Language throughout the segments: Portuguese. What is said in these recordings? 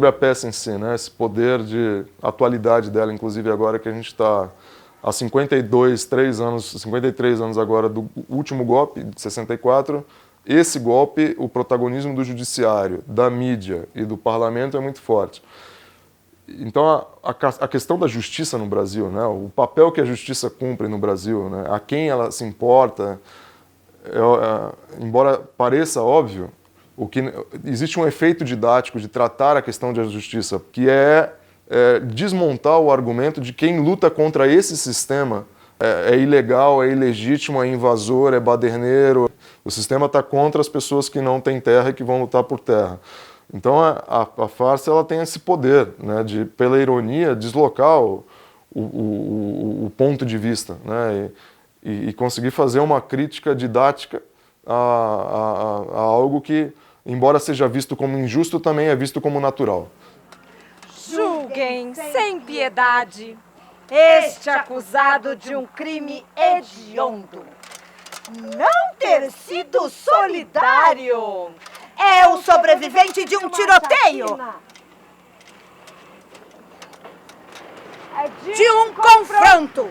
sobre a peça em si, né? Esse poder de atualidade dela, inclusive agora que a gente está há 53 anos agora do último golpe, de 64, esse golpe, o protagonismo do judiciário, da mídia e do parlamento é muito forte. Então, a questão da justiça no Brasil, né, o papel que a justiça cumpre no Brasil, né, a quem ela se importa, embora pareça óbvio, existe um efeito didático de tratar a questão da justiça, que é desmontar o argumento de quem luta contra esse sistema é ilegal, é ilegítimo, é invasor, é baderneiro. O sistema está contra as pessoas que não têm terra e que vão lutar por terra. Então a farsa ela tem esse poder, né, de, pela ironia, deslocar o ponto de vista, né, e conseguir fazer uma crítica didática a algo que, embora seja visto como injusto, também é visto como natural. Julguem sem piedade este acusado de um crime hediondo. Não ter sido solidário. É o sobrevivente de um tiroteio. De um confronto.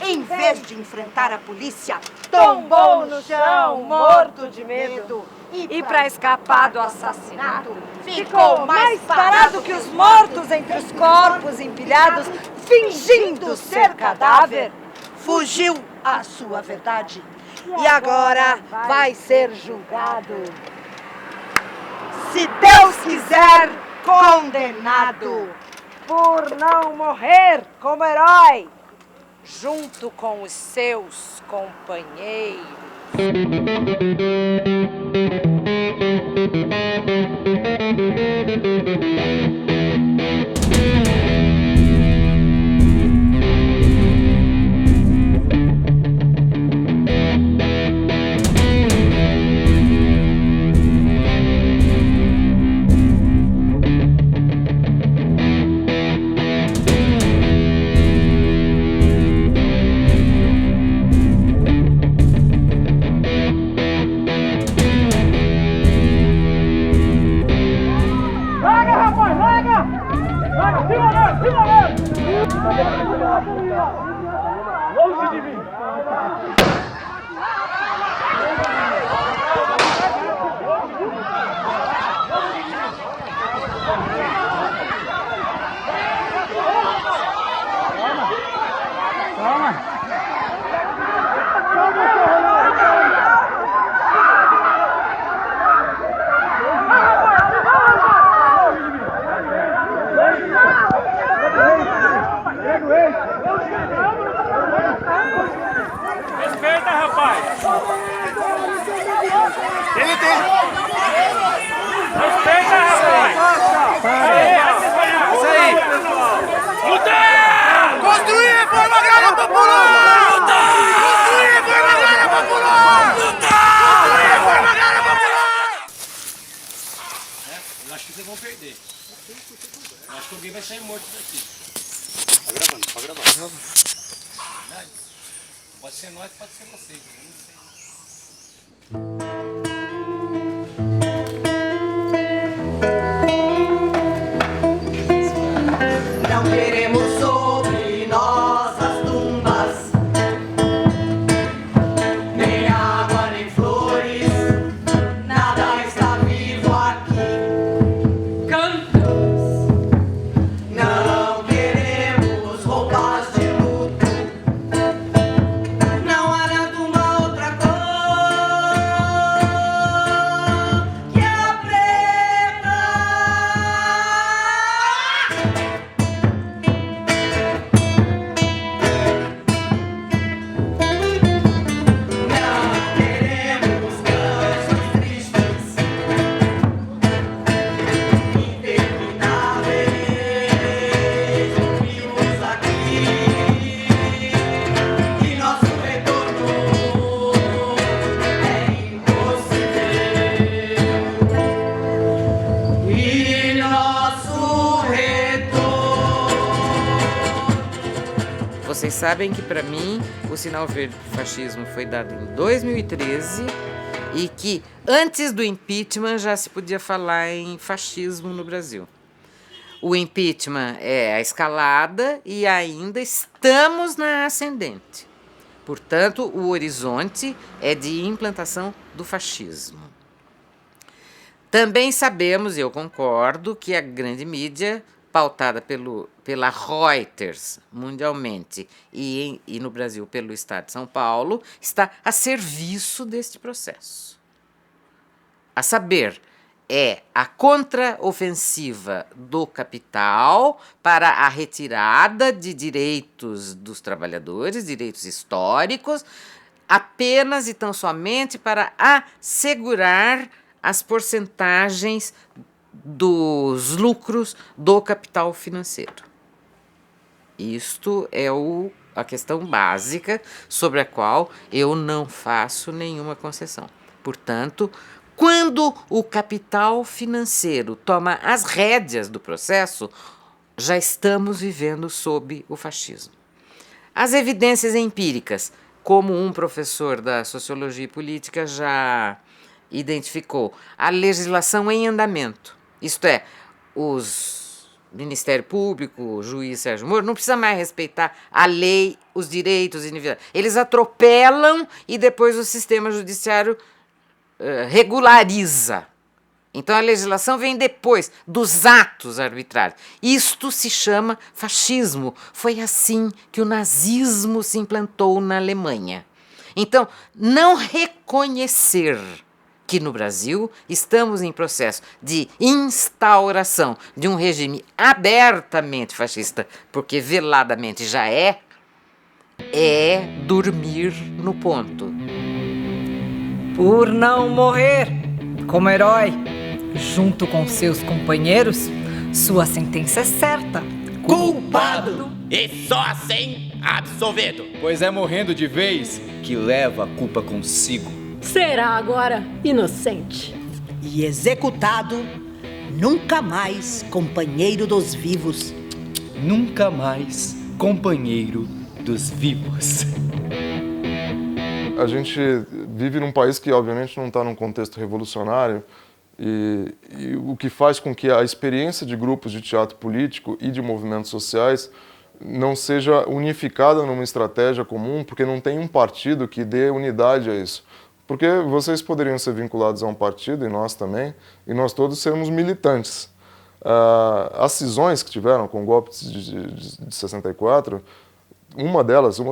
Em vez de enfrentar a polícia, Tombou no chão, morto de medo. E para escapar do assassinato, ficou mais parado que os mortos entre os corpos empilhados, fingindo ser cadáver. Fugiu à sua verdade. E agora vai ser julgado. Se Deus quiser, condenado. Por não morrer como herói, junto com os seus companheiros. Longe de mim! Calma! Respeita, rapaz! Ele tem! Respeita, rapaz! Isso aí! Lutar! Construir reforma agrária popular! Lutar! Construir reforma agrária popular! Lutar! Construir reforma agrária popular! Eu acho que vocês vão perder. Eu acho que alguém vai sair morto daqui. Tá gravando, tá gravando. Pode ser nós, pode ser vocês, eu não sei. Não queremos sobre nossas tumbas nem água, nem flores. Nada está vivo aqui. Cantamos. Não queremos roupas de luto. Não há na tumba outra cor que a preta. Não queremos canções tristes, intermináveis. Ouvimos aqui que nosso retorno é impossível. E nosso retorno. Vocês sabem que, para mim, o sinal verde para o fascismo foi dado em 2013 e que, antes do impeachment, já se podia falar em fascismo no Brasil. O impeachment é a escalada e ainda estamos na ascendente. Portanto, o horizonte é de implantação do fascismo. Também sabemos, e eu concordo, que a grande mídia, pautada pela Reuters mundialmente e no Brasil pelo Estado de São Paulo, está a serviço deste processo. A saber, é a contraofensiva do capital para a retirada de direitos dos trabalhadores, direitos históricos, apenas e tão somente para assegurar as porcentagens dos lucros do capital financeiro. Isto é a questão básica sobre a qual eu não faço nenhuma concessão. Portanto, quando o capital financeiro toma as rédeas do processo, já estamos vivendo sob o fascismo. As evidências empíricas, como um professor da Sociologia e Política já identificou, a legislação em andamento, isto é, os Ministério Público, o juiz Sérgio Moro, não precisa mais respeitar a lei, os direitos individuais. Eles atropelam e depois o sistema judiciário regulariza. Então a legislação vem depois dos atos arbitrários. Isto se chama fascismo. Foi assim que o nazismo se implantou na Alemanha. Então, não reconhecer que no Brasil estamos em processo de instauração de um regime abertamente fascista, porque veladamente já é dormir no ponto. Por não morrer como herói, junto com seus companheiros, sua sentença é certa. Culpado! E só assim absolvido. Pois é morrendo de vez que leva a culpa consigo. Será agora inocente. E executado, nunca mais companheiro dos vivos. Nunca mais companheiro dos vivos. A gente vive num país que, obviamente, não está num contexto revolucionário e o que faz com que a experiência de grupos de teatro político e de movimentos sociais não seja unificada numa estratégia comum, porque não tem um partido que dê unidade a isso. Porque vocês poderiam ser vinculados a um partido, e nós também, e nós todos sermos militantes. As cisões que tiveram com o golpe de 64, uma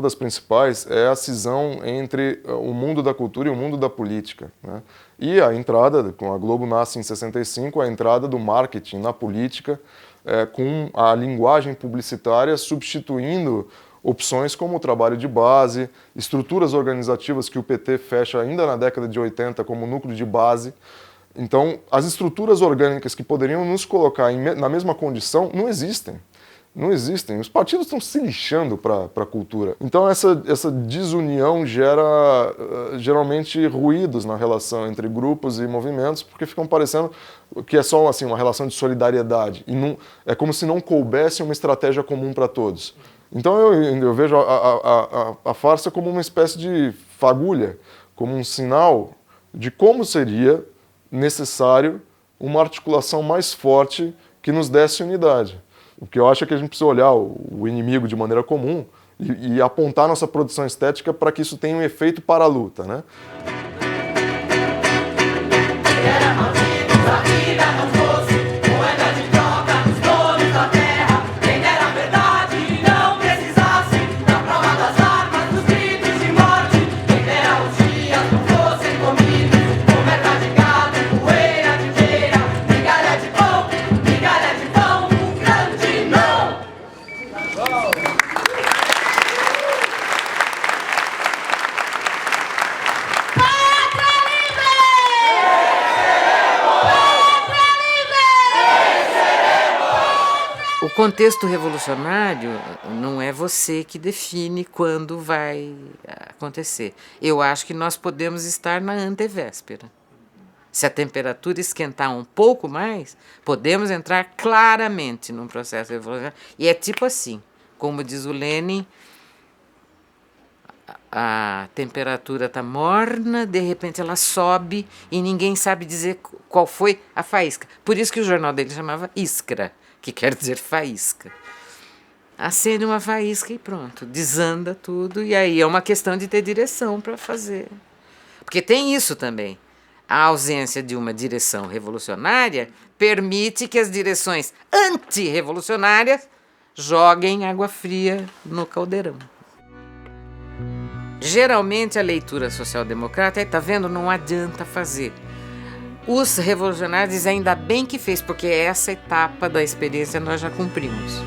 das principais, é a cisão entre o mundo da cultura e o mundo da política, né? E a entrada, com a Globo nasce em 65, a entrada do marketing na política, com a linguagem publicitária substituindo opções como o trabalho de base, estruturas organizativas que o PT fecha ainda na década de 80 como núcleo de base. Então, as estruturas orgânicas que poderiam nos colocar na mesma condição não existem. Não existem. Os partidos estão se lixando para a cultura. Então, essa desunião gera geralmente ruídos na relação entre grupos e movimentos, porque ficam parecendo que é só assim, uma relação de solidariedade. E não, é como se não coubesse uma estratégia comum para todos. Então eu vejo a farsa como uma espécie de fagulha, como um sinal de como seria necessário uma articulação mais forte que nos desse unidade. O que eu acho é que a gente precisa olhar o inimigo de maneira comum e apontar nossa produção estética para que isso tenha um efeito para a luta, né? O contexto revolucionário não é você que define quando vai acontecer. Eu acho que nós podemos estar na antevéspera. Se a temperatura esquentar um pouco mais, podemos entrar claramente num processo revolucionário. E é tipo assim, como diz o Lenin, a temperatura está morna, de repente ela sobe e ninguém sabe dizer qual foi a faísca. Por isso que o jornal dele chamava Iskra, que quer dizer faísca. Acende uma faísca e pronto, desanda tudo, e aí é uma questão de ter direção para fazer. Porque tem isso também. A ausência de uma direção revolucionária permite que as direções antirrevolucionárias joguem água fria no caldeirão. Geralmente a leitura social-democrata tá vendo, não adianta fazer. Os revolucionários dizem ainda bem que fez, porque essa etapa da experiência nós já cumprimos.